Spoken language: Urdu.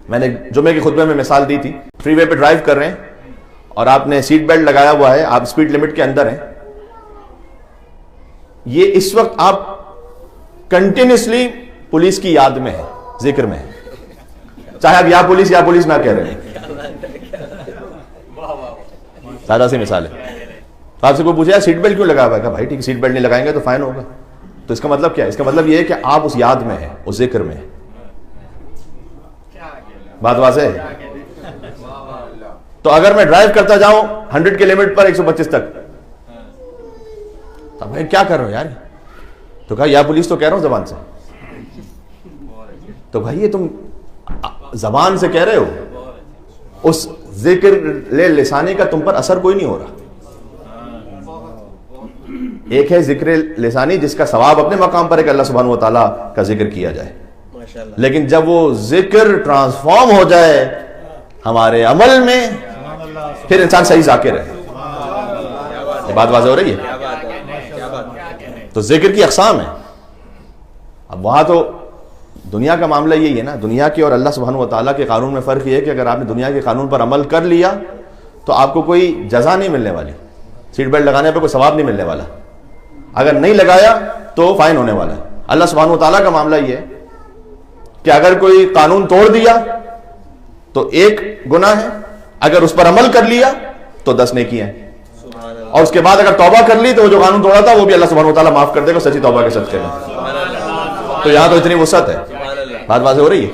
میں نے جمعے کے خطبے میں مثال دی تھی، فری وے پہ ڈرائیو کر رہے ہیں اور آپ نے سیٹ بیلٹ لگایا ہوا ہے، آپ سپیڈ لمٹ کے اندر ہیں، یہ اس وقت آپ کنٹینیوسلی پولیس کی یاد میں ہے، ذکر میں ہے، چاہے آپ یا پولیس نہ کہہ رہے ہیں. سادہ سی مثال ہے. آپ سے کوئی پوچھا سیٹ بیلٹ کیوں لگا ہوا ہے؟ کہ بھائی ٹھیک سیٹ بیلٹ نہیں لگائیں گے تو فائن ہوگا. تو اس کا مطلب کیا ہے؟ اس کا مطلب یہ ہے کہ آپ اس یاد میں ہیں، اس ذکر میں ہیں. بات واضح ہے؟ تو اگر میں ڈرائیو کرتا جاؤں 100 کے لمٹ پر 125 تک، تو بھائی کیا کر رہے ہو یار؟ تو کہا یا پولیس تو کہہ رہا ہوں زبان سے. تو بھائی یہ تم زبان سے کہہ رہے ہو، اس ذکر لسانی کا تم پر اثر کوئی نہیں ہو رہا. ایک ہے ذکر لسانی جس کا ثواب اپنے مقام پر ہے کہ اللہ سبحانہ و تعالیٰ کا ذکر کیا جائے، لیکن جب وہ ذکر ٹرانسفارم ہو جائے ہمارے عمل میں، پھر انسان صحیح ذاکر ہے. یہ بات واضح ہو رہی ہے؟ تو ذکر کی اقسام ہے. اب وہاں تو دنیا کا معاملہ یہی ہے نا، دنیا کے اور اللہ سبحانہ و تعالیٰ کے قانون میں فرق یہ ہے کہ اگر آپ نے دنیا کے قانون پر عمل کر لیا تو آپ کو کوئی جزا نہیں ملنے والی، سیٹ بیلٹ لگانے پہ کوئی ثواب نہیں ملنے والا. اگر نہیں لگایا تو فائن ہونے والا ہے. اللہ سبحانہ و تعالیٰ کا معاملہ یہ ہے کہ اگر کوئی قانون توڑ دیا تو 1 گناہ ہے، اگر اس پر عمل کر لیا تو 10 نیکیاں ہیں، اور اس کے بعد اگر توبہ کر لی تو وہ جو قانون توڑا تھا وہ بھی اللہ سبحانہ و تعالیٰ معاف کر دے گا سچی توبہ کے صدقے میں. تو یہاں تو اتنی وسعت ہے. بات واضح ہو رہی ہے؟